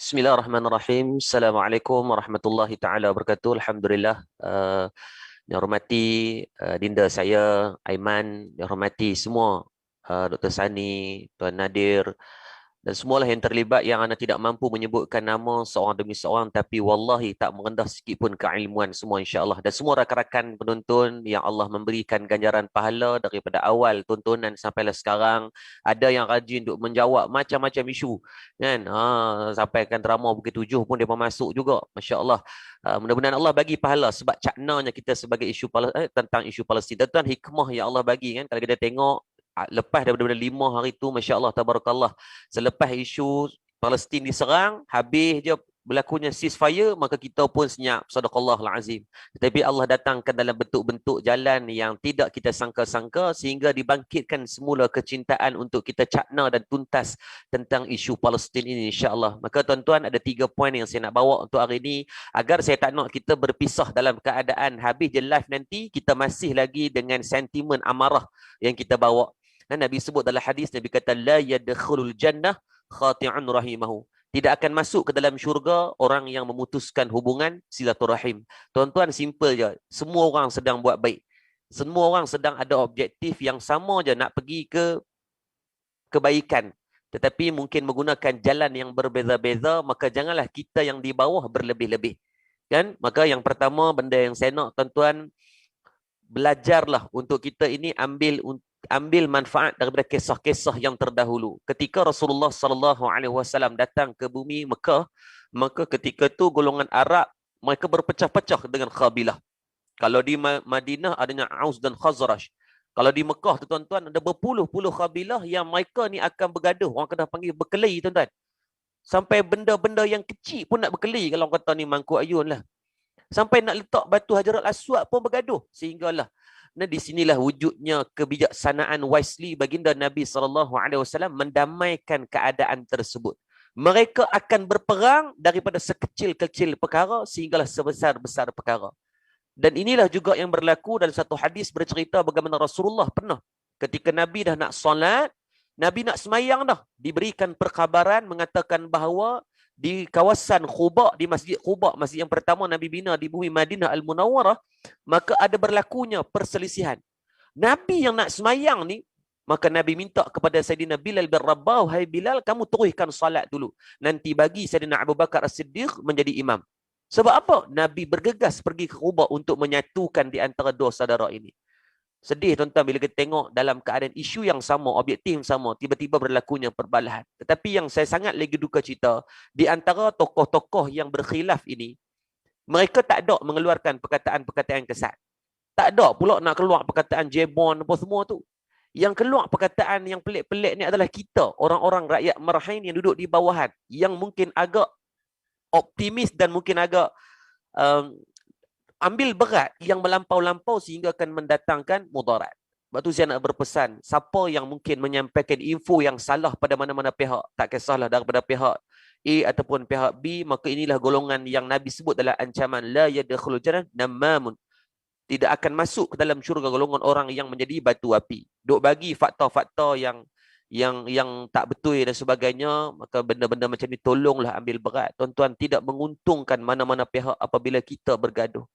Bismillahirrahmanirrahim. Assalamualaikum warahmatullahi taala wabarakatuh. Alhamdulillah. Yang hormati Dinda saya Aiman, yang hormati semua Dr. Sani, Tuan Nadir dan semualah yang terlibat yang anda tidak mampu menyebutkan nama seorang demi seorang, tapi wallahi tak merendah sikit pun keilmuan semua insya-Allah, dan semua rakan-rakan penonton yang Allah memberikan ganjaran pahala daripada awal tontonan sampai sekarang. Ada yang rajin untuk menjawab macam-macam isu kan, sampaikan drama Bukit Tujuh pun dia masuk juga, masya-Allah. Mudah-mudahan Allah bagi pahala sebab caknanya kita sebagai tentang isu Palestin. Tuan hikmah yang Allah bagi kan, kalau kita tengok lepas daripada 5 hari tu, Masya Allah, Tabarakallah, selepas isu Palestin diserang, habis je berlakunya ceasefire, maka kita pun senyap, sadaqallahul azim. Tetapi Allah datangkan dalam bentuk-bentuk jalan yang tidak kita sangka-sangka, sehingga dibangkitkan semula kecintaan untuk kita cakna dan tuntas tentang isu Palestin ini, insya-Allah. Maka tuan-tuan, ada 3 poin yang saya nak bawa untuk hari ini, agar saya tak nak kita berpisah dalam keadaan habis je live nanti, kita masih lagi dengan sentimen amarah yang kita bawa. Dan Nabi sebut dalam hadis, Nabi kata, la yadkhulul jannah khati'un rahimahu. Tidak akan masuk ke dalam syurga orang yang memutuskan hubungan silaturahim. Tuan-tuan, simple je. Semua orang sedang buat baik. Semua orang sedang ada objektif yang sama je, nak pergi ke kebaikan. Tetapi mungkin menggunakan jalan yang berbeza-beza, maka janganlah kita yang di bawah berlebih-lebih. Kan? Maka yang pertama, benda yang saya nak, tuan-tuan, belajarlah untuk kita ini ambil manfaat daripada kisah-kisah yang terdahulu. Ketika Rasulullah SAW datang ke bumi Mekah, maka ketika itu golongan Arab mereka berpecah-pecah dengan kabilah. Kalau di Madinah adanya Aus dan Khazraj. Kalau di Mekah tu tuan-tuan, ada berpuluh-puluh kabilah yang mereka ni akan bergaduh. Orang kena panggil berkelahi tuan-tuan. Sampai benda-benda yang kecil pun nak berkelahi, kalau orang kata ni mangkuk ayun lah. Sampai nak letak batu Hajarul Aswad pun bergaduh. Sehinggalah, nah di sinilah wujudnya kebijaksanaan Wesley baginda Nabi SAW mendamaikan keadaan tersebut. Mereka akan berperang daripada sekecil-kecil perkara sehinggalah sebesar-besar perkara. Dan inilah juga yang berlaku dalam satu hadis bercerita bagaimana Rasulullah pernah ketika Nabi dah nak solat, Nabi nak semayang dah, diberikan perkabaran mengatakan bahawa di kawasan Quba, di Masjid Quba, masjid yang pertama Nabi bina di bumi Madinah Al-Munawwarah, maka ada berlakunya perselisihan. Nabi yang nak semayang ni, maka Nabi minta kepada Sayyidina Bilal bin Rabah, hai Bilal, kamu teruskan salat dulu. Nanti bagi Sayyidina Abu Bakar As-Siddiq menjadi imam. Sebab apa? Nabi bergegas pergi ke Quba untuk menyatukan di antara dua saudara ini. Sedih tuan-tuan bila kita tengok dalam keadaan isu yang sama, objektif yang sama, tiba-tiba berlakunya perbalahan. Tetapi yang saya sangat lagi duka cita, di antara tokoh-tokoh yang berkhilaf ini, mereka tak ada mengeluarkan perkataan-perkataan kesat. Tak ada pula nak keluar perkataan jebon apa semua tu. Yang keluar perkataan yang pelik-pelik ni adalah kita, orang-orang rakyat Merahin yang duduk di bawahan, yang mungkin agak optimis dan mungkin agak ambil berat yang melampau-lampau sehingga akan mendatangkan mudarat. Sebab tu saya nak berpesan, siapa yang mungkin menyampaikan info yang salah pada mana-mana pihak, tak kisahlah daripada pihak A ataupun pihak B, maka inilah golongan yang Nabi sebut dalam ancaman, la yadkhulul jannah namamun. Tidak akan masuk ke dalam syurga golongan orang yang menjadi batu api. Duk bagi fakta-fakta yang tak betul dan sebagainya, maka benda-benda macam ni tolonglah ambil berat. Tuan-tuan, tidak menguntungkan mana-mana pihak apabila kita bergaduh.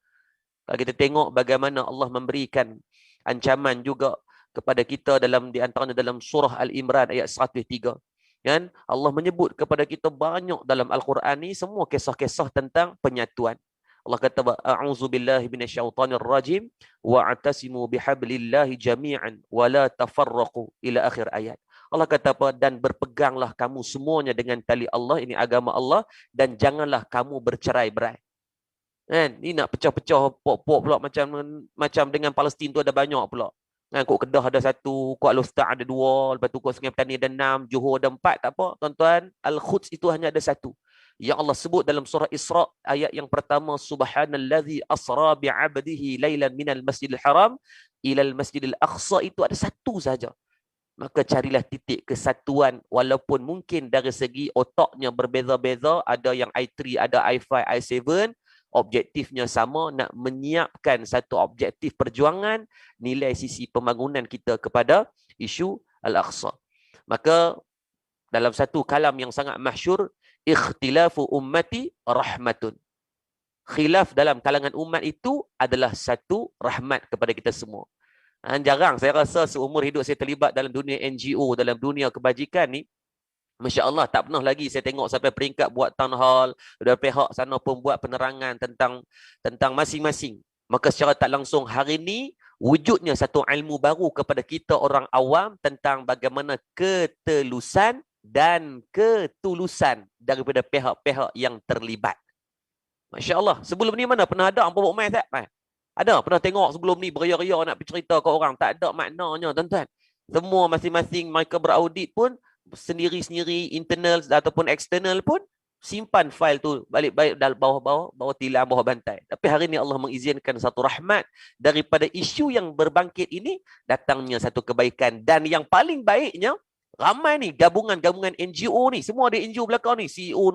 Kalau kita tengok bagaimana Allah memberikan ancaman juga kepada kita di antaranya dalam surah Al-Imran ayat 103. Kan? Allah menyebut kepada kita banyak dalam Al-Quran ni semua kisah-kisah tentang penyatuan. Allah kata, a'udzubillahi minasyaitonir rajim wa atasimu bihablillahi jami'an wa la tafarraqu, ila akhir ayat. Allah kata apa? Dan berpeganglah kamu semuanya dengan tali Allah, ini agama Allah, dan janganlah kamu bercerai-berai. Kan? Ni nak pecah-pecah pok-pok pula macam dengan Palestin tu ada banyak pula. Kan, Kok Kedah ada 1, Kuala Lumpur ada 2, lepas tu Kok Sungai Petani ada 6, Johor ada 4, tak apa. Tuan-tuan, Al-Quds itu hanya ada 1. Yang Allah sebut dalam surah Isra ayat yang pertama, subhanallazi asra bi'abdihi lailan minal masjidil haram ilal masjidil aqsa, itu ada 1 saja. Maka carilah titik kesatuan, walaupun mungkin dari segi otaknya berbeza-beza, ada yang i3, ada i5, i7, objektifnya sama, nak menyiapkan satu objektif perjuangan, nilai sisi pembangunan kita kepada isu Al-Aqsa. Maka dalam satu kalam yang sangat masyhur, Ikhtilafu ummati rahmatun. Khilaf dalam kalangan umat itu adalah satu rahmat kepada kita semua. Jarang saya rasa seumur hidup saya terlibat dalam dunia NGO, dalam dunia kebajikan ni, Masya Allah, tak pernah lagi saya tengok sampai peringkat buat town hall, dari pihak sana pun buat penerangan tentang masing-masing. Maka secara tak langsung hari ini wujudnya satu ilmu baru kepada kita orang awam tentang bagaimana ketelusan dan ketulusan daripada pihak-pihak yang terlibat. Masya Allah, sebelum ni mana pernah ada apa buat main tak? Ada pernah tengok sebelum ni beria-ria nak bercerita ke orang, tak ada maknanya tuan-tuan. Semua masing-masing mereka beraudit pun sendiri-sendiri, internal ataupun eksternal pun simpan file tu balik-balik dalam bawah tilam, bawah bantai. Tapi hari ni Allah mengizinkan satu rahmat daripada isu yang berbangkit ini, datangnya satu kebaikan. Dan yang paling baiknya, ramai ni gabungan-gabungan NGO ni, semua ada NGO belakang ni, CEO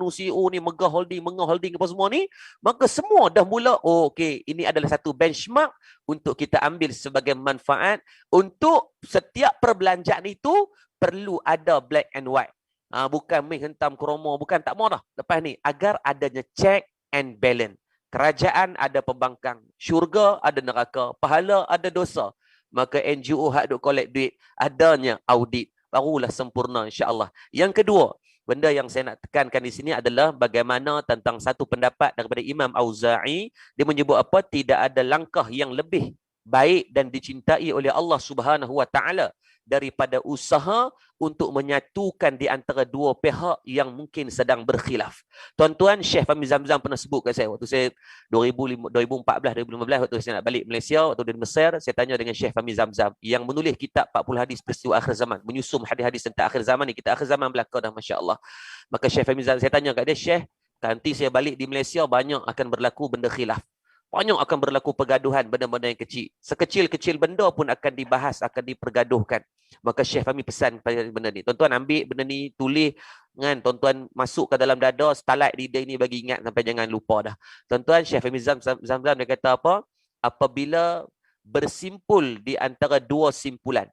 ni, Megah Holding, Mengah Holding apa semua ni, maka semua dah mula, okey, ini adalah satu benchmark untuk kita ambil sebagai manfaat. Untuk setiap perbelanjaan itu perlu ada black and white. Bukan main hentam kromo, bukan, tak mau dah. Lepas ni, agar adanya check and balance. Kerajaan ada pembangkang, syurga ada neraka, pahala ada dosa. Maka NGO hak duk collect duit, adanya audit. Barulah sempurna insya-Allah. Yang kedua, benda yang saya nak tekankan di sini adalah bagaimana tentang satu pendapat daripada Imam Auza'i. Dia menyebut apa? Tidak ada langkah yang lebih baik dan dicintai oleh Allah Subhanahu wa taala daripada usaha untuk menyatukan di antara dua pihak yang mungkin sedang berkhilaf. Tuan-tuan, Syekh Fahmi Zamzam pernah sebut kat saya waktu saya 2014, 2015 waktu saya nak balik Malaysia, waktu di Mesir, saya tanya dengan Syekh Fahmi Zamzam yang menulis kitab 40 hadis peristiwa akhir zaman, menyusum hadis-hadis tentang akhir zaman ni, kita akhir zaman belaka dah, masya-Allah. Maka Syekh Fahmi Zamzam, saya tanya kat dia, Syekh, nanti saya balik di Malaysia banyak akan berlaku benda khilaf. Banyak akan berlaku pergaduhan, benda-benda yang kecil. Sekecil-kecil benda pun akan dibahas, akan dipergaduhkan. Maka Syekh Fahmi pesan pada benda ni. Tuan-tuan ambil benda ni, tulis, kan? Tuan-tuan masuk ke dalam dada, starlight reader ni bagi ingat sampai jangan lupa dah. Tuan-tuan, Syekh Fahmi Zamzam dia kata apa? Apabila bersimpul di antara dua simpulan,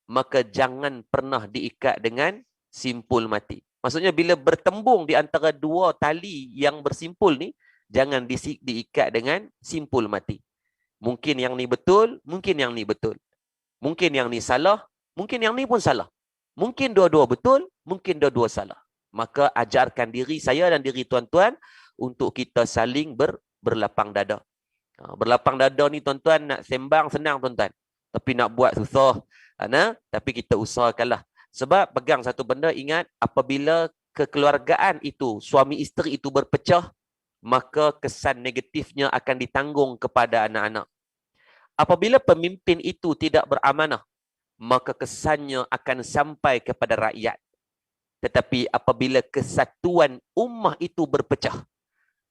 maka jangan pernah diikat dengan simpul mati. Maksudnya bila bertembung di antara dua tali yang bersimpul ni, jangan diikat dengan simpul mati. Mungkin yang ni betul, mungkin yang ni betul. Mungkin yang ni salah, mungkin yang ni pun salah. Mungkin dua-dua betul, mungkin dua-dua salah. Maka ajarkan diri saya dan diri tuan-tuan untuk kita saling berlapang dada. Berlapang dada ni tuan-tuan, nak sembang senang tuan-tuan. Tapi nak buat susah. Tapi kita usahakanlah. Sebab pegang satu benda, ingat, apabila kekeluargaan itu, suami isteri itu berpecah, maka kesan negatifnya akan ditanggung kepada anak-anak. Apabila pemimpin itu tidak beramanah, maka kesannya akan sampai kepada rakyat. Tetapi apabila kesatuan ummah itu berpecah,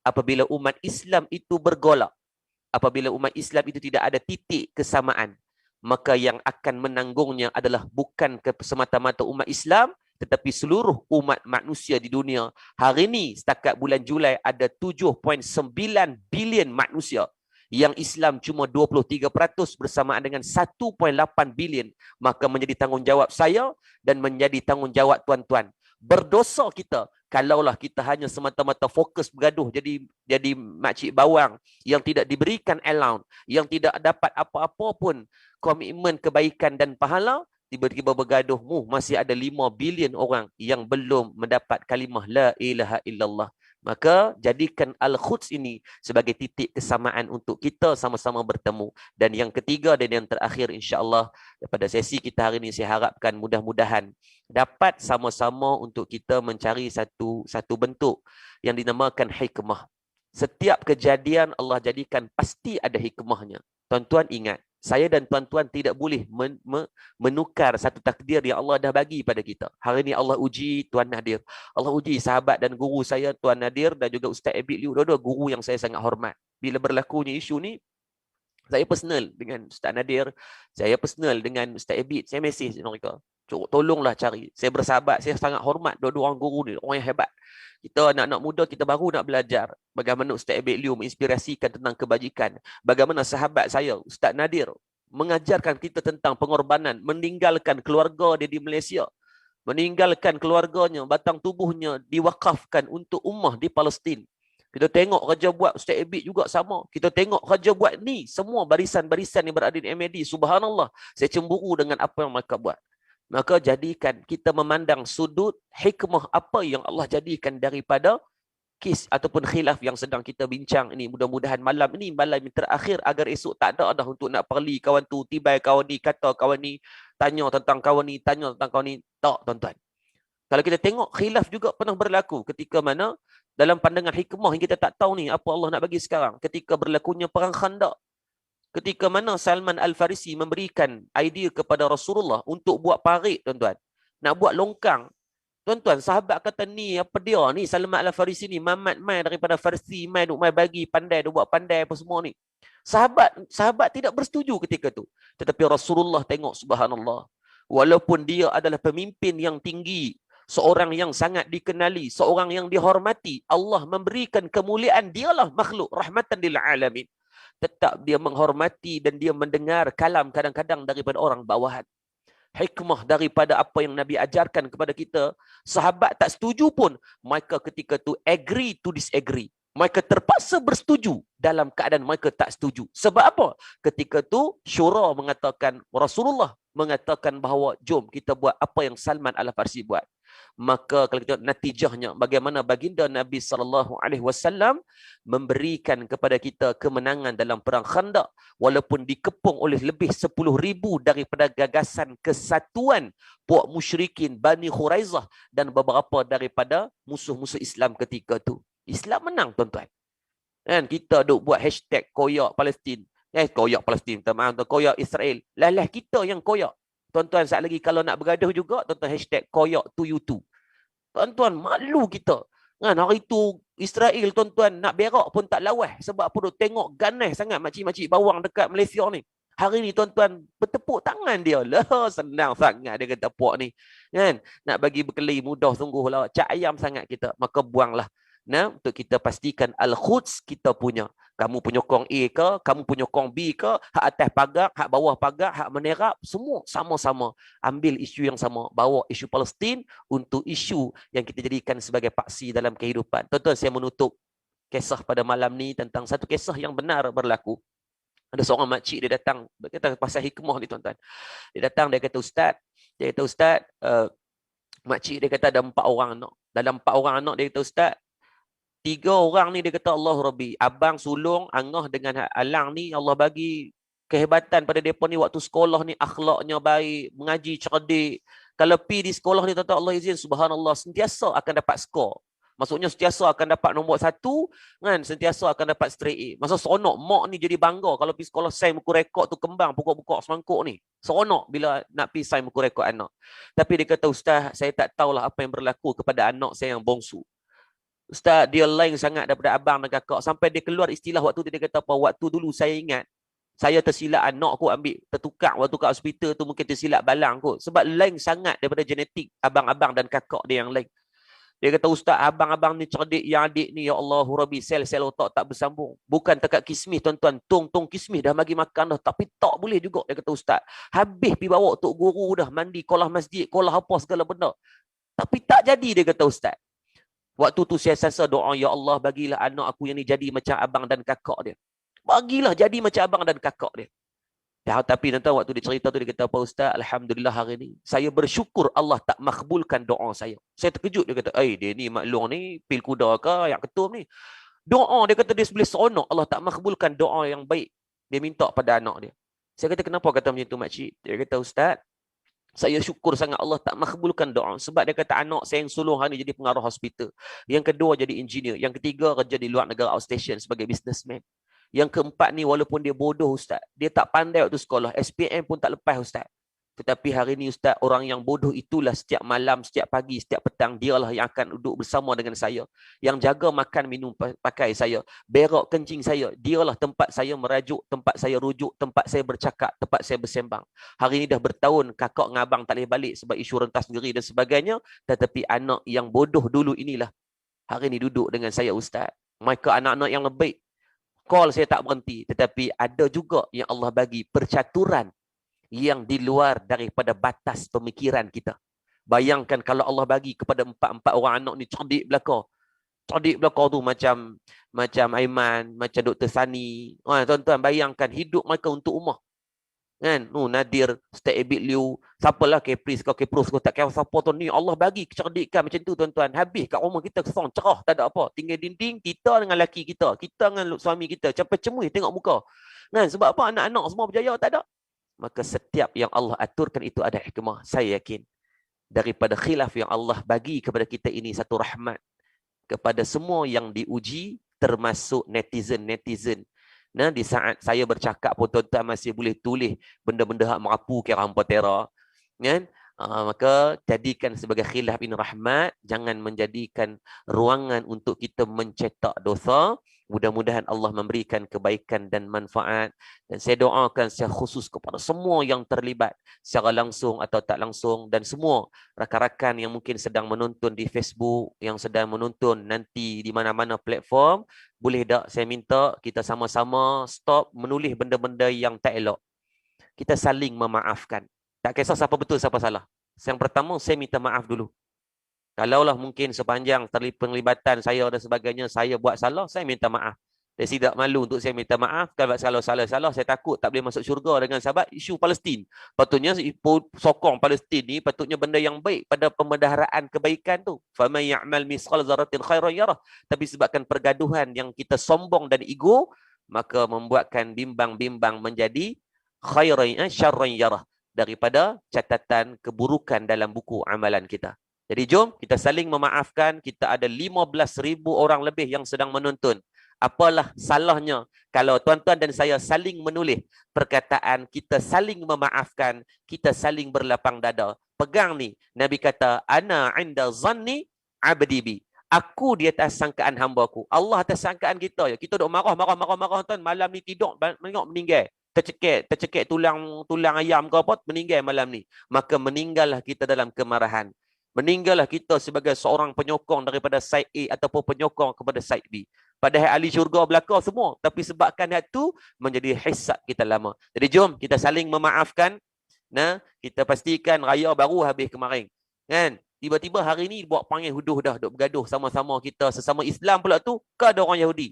apabila umat Islam itu bergolak, apabila umat Islam itu tidak ada titik kesamaan, maka yang akan menanggungnya adalah bukan semata-mata umat Islam, tetapi seluruh umat manusia di dunia. Hari ini, setakat bulan Julai, ada 7.9 bilion manusia. Yang Islam cuma 23% bersamaan dengan 1.8 bilion. Maka menjadi tanggungjawab saya dan menjadi tanggungjawab tuan-tuan. Berdosa kita kalaulah kita hanya semata-mata fokus bergaduh jadi makcik bawang yang tidak diberikan allowance, yang tidak dapat apa-apa pun komitmen kebaikan dan pahala. Tiba-tiba bergaduh, masih ada 5 bilion orang yang belum mendapat kalimah la ilaha illallah. Maka jadikan Al-Quds ini sebagai titik kesamaan untuk kita sama-sama bertemu. Dan yang ketiga dan yang terakhir, insya-Allah pada sesi kita hari ini, saya harapkan mudah-mudahan dapat sama-sama untuk kita mencari satu bentuk yang dinamakan hikmah. Setiap kejadian Allah jadikan pasti ada hikmahnya. Tuan-tuan ingat, saya dan tuan-tuan tidak boleh menukar satu takdir yang Allah dah bagi pada kita. Hari ini Allah uji Tuan Nadir. Allah uji sahabat dan guru saya, Tuan Nadir, dan juga Ustaz Abid Liu. Dua-dua guru yang saya sangat hormat. Bila berlakunya isu ni, saya personal dengan Ustaz Nadir, saya personal dengan Ustaz Abid, saya mesej mereka. Tolonglah cari. Saya bersahabat, saya sangat hormat dua-dua orang guru ni, orang yang hebat. Kita anak-anak muda, kita baru nak belajar bagaimana Ustaz Abid Liu menginspirasikan tentang kebajikan. Bagaimana sahabat saya, Ustaz Nadir, mengajarkan kita tentang pengorbanan, meninggalkan keluarga dia di Malaysia. meninggalkan keluarganya, batang tubuhnya diwakafkan untuk ummah di Palestin. Kita tengok kerja buat Ustaz Abid juga sama. Kita tengok kerja buat ni, semua barisan-barisan yang berada di MAD. Subhanallah, saya cemburu dengan apa yang mereka buat. Maka jadikan kita memandang sudut hikmah apa yang Allah jadikan daripada kes ataupun khilaf yang sedang kita bincang ini. Mudah-mudahan malam ini malam yang terakhir agar esok tak ada dah untuk nak perli kawan tu, tibai kawan ni, kata kawan ni, tanya tentang kawan ni, tanya tentang kawan ni. Tak, tuan-tuan. Kalau kita tengok khilaf juga pernah berlaku ketika mana dalam pandangan hikmah yang kita tak tahu ni apa Allah nak bagi sekarang. Ketika berlakunya perang Khandaq. Ketika mana Salman Al-Farisi memberikan idea kepada Rasulullah untuk buat parit, tuan-tuan. Nak buat longkang. Tuan-tuan, sahabat kata ni, apa dia ni, Salman Al-Farisi ni, mamat mai daripada Farsi, mai duk mai bagi pandai, duk buat pandai apa semua ni. Sahabat tidak bersetuju ketika tu. Tetapi Rasulullah tengok, subhanallah. Walaupun dia adalah pemimpin yang tinggi, seorang yang sangat dikenali, seorang yang dihormati, Allah memberikan kemuliaan, dialah makhluk rahmatan lil alamin. Tetap dia menghormati dan dia mendengar kalam kadang-kadang daripada orang bawahan. Hikmah daripada apa yang Nabi ajarkan kepada kita, sahabat tak setuju pun, mereka ketika tu agree to disagree. Mereka terpaksa bersetuju dalam keadaan mereka tak setuju. Sebab apa? Ketika tu syura mengatakan, Rasulullah mengatakan bahawa jom kita buat apa yang Salman Al-Farsi buat. Maka kalau kita natijahnya bagaimana baginda Nabi SAW memberikan kepada kita kemenangan dalam perang Khandaq walaupun dikepung oleh lebih 10,000 daripada gagasan kesatuan puak musyrikin Bani Khuraizah dan beberapa daripada musuh-musuh Islam ketika tu. Islam menang, tuan-tuan. Kan kita duk buat hashtag koyak Palestin. Koyak Palestin, maaf, koyak Israel. Lah kita yang koyak. Tuan-tuan, saat lagi kalau nak bergaduh juga, tuan-tuan hashtag koyak to you too. Tuan-tuan, malu kita. Kan hari tu Israel, tuan-tuan, nak berak pun tak lawas. Sebab apa tu tengok ganas sangat makcik-makcik bawang dekat Malaysia ni. Hari ni tuan-tuan bertepuk tangan dia. Lah, senang sangat dia kata puak ni. Kan? Nak bagi berkeli mudah sungguh lah. Cak ayam sangat kita. Maka buanglah. Nah, untuk kita pastikan Al-Quds kita punya. Kamu penyokong A ke, kamu penyokong B ke, hak atas pagar, hak bawah pagar, hak menerap, semua sama-sama. Ambil isu yang sama. Bawa isu Palestin untuk isu yang kita jadikan sebagai paksi dalam kehidupan. Tuan-tuan, saya menutup kisah pada malam ni tentang satu kisah yang benar berlaku. Ada seorang makcik, dia datang, dia kata pasal hikmah ni, tuan-tuan. Dia datang, dia kata, Ustaz, makcik dia kata ada 4 orang anak. Dalam 4 orang anak, dia kata, Ustaz, 3 orang ni dia kata Allah Rabbi. Abang sulung, angah dengan alang ni Allah bagi kehebatan pada mereka ni waktu sekolah ni akhlaknya baik, mengaji cerdik. Kalau pi di sekolah ni tuan-tuan Allah izin subhanallah sentiasa akan dapat skor. Maksudnya sentiasa akan dapat nombor 1 kan, sentiasa akan dapat straight A. Masa seronok mak ni jadi bangga kalau pi sekolah sign buku rekod tu kembang pokok-pokok semangkuk ni. Seronok bila nak pi sign buku rekod anak. Tapi dia kata Ustaz, saya tak tahulah apa yang berlaku kepada anak saya yang bongsu. Ustaz, dia lain sangat daripada abang dan kakak. Sampai dia keluar istilah waktu dia kata apa, waktu dulu saya ingat, saya tersilap anak kot ambil, tertukar waktu kat hospital tu mungkin tersilap balang kot. Sebab lain sangat daripada genetik abang-abang dan kakak dia yang lain. Dia kata, Ustaz, abang-abang ni cerdik, yang adik ni, ya Allah, Rabbi, sel-sel otak tak bersambung. Bukan tekat kismis, tuan-tuan. Tong-tong kismis dah bagi makan dah. Tapi tak boleh juga, dia kata, Ustaz. Habis pergi bawa tok guru dah, mandi, kolah masjid, kolah apa segala benda. Tapi tak jadi, dia kata, Ustaz. Waktu tu saya sasa doa, ya Allah bagilah anak aku yang ni jadi macam abang dan kakak dia. Bagilah jadi macam abang dan kakak dia. Ya, tapi nanti waktu dia cerita tu dia kata apa Ustaz, alhamdulillah hari ni saya bersyukur Allah tak makbulkan doa saya. Saya terkejut, dia kata, dia ni maklum ni pil kuda ke yang ketum ni. Doa dia kata dia boleh seronok Allah tak makbulkan doa yang baik dia minta pada anak dia. Saya kata kenapa kata macam tu makcik? Dia kata Ustaz, saya syukur sangat Allah tak makbulkan doa. Sebab dia kata anak saya yang sulung hari ni jadi pengarah hospital. Yang kedua jadi engineer. Yang ketiga kerja di luar negara outstation sebagai businessman. Yang keempat ni walaupun dia bodoh Ustaz. Dia tak pandai waktu sekolah. SPM pun tak lepas Ustaz. Tetapi hari ni Ustaz, orang yang bodoh itulah setiap malam, setiap pagi, setiap petang, dialah yang akan duduk bersama dengan saya. Yang jaga makan, minum, pakai saya. Berak, kencing saya. Dialah tempat saya merajuk, tempat saya rujuk, tempat saya bercakap, tempat saya bersembang. Hari ni dah bertahun kakak dengan abang tak boleh balik sebab isu rentas negeri dan sebagainya. Tetapi anak yang bodoh dulu inilah hari ni duduk dengan saya Ustaz. Mereka anak-anak yang lebih. Call saya tak berhenti. Tetapi ada juga yang Allah bagi percaturan yang di luar daripada batas pemikiran kita. Bayangkan kalau Allah bagi kepada empat-empat orang anak ni cerdik belaka. Cerdik belaka tu macam Aiman, macam Dr. Sani. Tuan-tuan bayangkan hidup mereka untuk ummah. Kan? Nadir, Ustaz Abid Liu, siapalah Kepris kau, Keprus kau, tak kira siapa tu ni. Allah bagi kecerdikan macam tu tuan-tuan. Habis kat rumah kita kesong, cerah, tak ada apa. Tinggal dinding, kita dengan laki kita dengan suami kita. Sampai cemui tengok muka. Kan? Sebab apa? Anak-anak semua berjaya, tak ada. Maka setiap yang Allah aturkan itu ada hikmah. Saya yakin. Daripada khilaf yang Allah bagi kepada kita ini satu rahmat. Kepada semua yang diuji, termasuk netizen-netizen. Nah, di saat saya bercakap pun tuan-tuan masih boleh tulis benda-benda hak merapu kira hampa tera. Kan? Maka jadikan sebagai khilaf ini rahmat, jangan menjadikan ruangan untuk kita mencetak dosa. Mudah-mudahan Allah memberikan kebaikan dan manfaat. Dan saya doakan secara khusus kepada semua yang terlibat secara langsung atau tak langsung, dan semua rakan-rakan yang mungkin sedang menonton di Facebook, yang sedang menonton nanti di mana-mana platform. Boleh tak saya minta kita sama-sama stop menulis benda-benda yang tak elok. Kita saling memaafkan. Tak kisah siapa betul, siapa salah. Yang pertama, saya minta maaf dulu. Kalaulah mungkin sepanjang penglibatan saya dan sebagainya, saya buat salah, saya minta maaf. Saya tidak malu untuk saya minta maaf. Kalau salah-salah, saya takut tak boleh masuk syurga dengan sahabat isu Palestin. Patutnya sokong Palestin ni, patutnya benda yang baik pada pemendaharaan kebaikan tu. Faman ya'mal misqal dzarratin khairan yarah. Tapi sebabkan pergaduhan yang kita sombong dan ego, maka membuatkan bimbang-bimbang menjadi syarran yarah, daripada catatan keburukan dalam buku amalan kita. Jadi jom kita saling memaafkan. Kita ada 15,000 orang lebih yang sedang menonton. Apalah salahnya kalau tuan-tuan dan saya saling menulis perkataan kita saling memaafkan, kita saling berlapang dada. Pegang ni, Nabi kata, ana inda zanni abdi bi. Aku di atas sangkaan hamba-Ku. Allah atas sangkaan kita. Kita duk marah tuan, malam ni tidur tengok meninggal. Tercekik tulang ayam ke apa, meninggal malam ni. Maka meninggallah kita dalam kemarahan. Meninggallah kita sebagai seorang penyokong daripada side A ataupun penyokong kepada side B. Padahal ahli syurga belaka semua. Tapi sebabkan itu menjadi hisab kita lama. Jadi jom kita saling memaafkan. Nah, kita pastikan raya baru habis kemarin. Kan? Tiba-tiba hari ni buat panggil huduh dah. Duk bergaduh sama-sama kita. Sesama Islam pula tu. Ke ada orang Yahudi?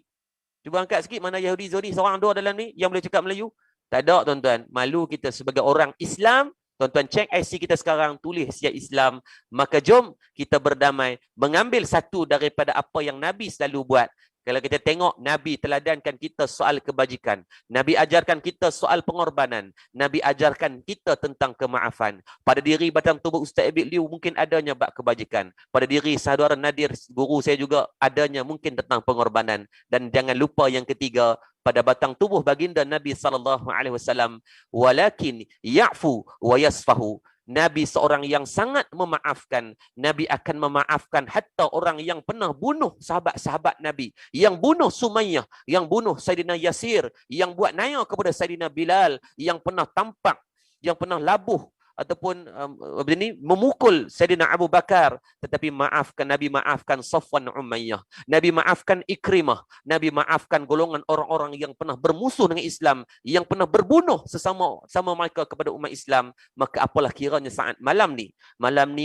Cuba angkat sikit mana Yahudi Zodi. Seorang dua dalam ni yang boleh cakap Melayu. Tak ada tuan-tuan. Malu kita sebagai orang Islam. Tuan-tuan cek IC kita sekarang, tulis siap Islam. Maka jom kita berdamai. Mengambil satu daripada apa yang Nabi selalu buat. Kalau kita tengok, Nabi teladankan kita soal kebajikan. Nabi ajarkan kita soal pengorbanan. Nabi ajarkan kita tentang kemaafan. Pada diri batang tubuh Ustaz Abid Liu mungkin adanya bab kebajikan. Pada diri saudara Nadir, guru saya juga, adanya mungkin tentang pengorbanan. Dan jangan lupa yang ketiga, pada batang tubuh baginda Nabi SAW, walakin ya'fu wa yasfahu. Nabi seorang yang sangat memaafkan. Nabi akan memaafkan hatta orang yang pernah bunuh sahabat-sahabat Nabi. Yang bunuh Sumayyah, yang bunuh Saidina Yasir, yang buat naya kepada Saidina Bilal, yang pernah tampak, yang pernah labuh ataupun memukul Saidina Abu Bakar. Tetapi Nabi maafkan Safwan Umayyah. Nabi maafkan Ikrimah. Nabi maafkan golongan orang-orang yang pernah bermusuh dengan Islam, yang pernah berbunuh sesama mereka kepada umat Islam. Maka apalah kiranya saat malam ni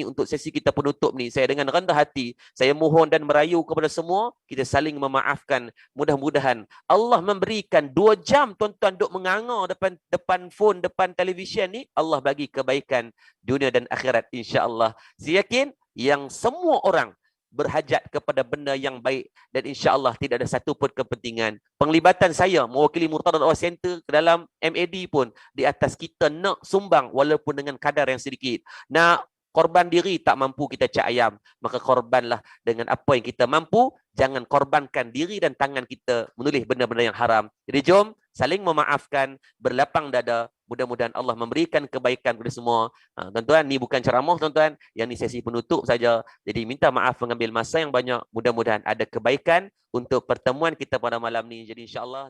untuk sesi kita penutup ni, saya dengan rendah hati, saya mohon dan merayu kepada semua, kita saling memaafkan. Mudah-mudahan Allah memberikan 2 jam tuan-tuan duk menganga depan phone, depan televisyen ni, Allah bagi kebaikan dunia dan akhirat insya-Allah. Saya yakin yang semua orang berhajat kepada benda yang baik, dan insya-Allah tidak ada satu pun kepentingan. Penglibatan saya mewakili Murtada Dakwah Center ke dalam MAD pun di atas kita nak sumbang walaupun dengan kadar yang sedikit. Nak korban diri tak mampu kita cak ayam, maka korbanlah dengan apa yang kita mampu. Jangan korbankan diri dan tangan kita menulis benda-benda yang haram. Jadi jom saling memaafkan, berlapang dada. Mudah-mudahan Allah memberikan kebaikan kepada semua. Tuan-tuan, ni bukan ceramah tuan-tuan. Yang ni sesi penutup saja. Jadi minta maaf mengambil masa yang banyak. Mudah-mudahan ada kebaikan untuk pertemuan kita pada malam ni. Jadi insya-Allah.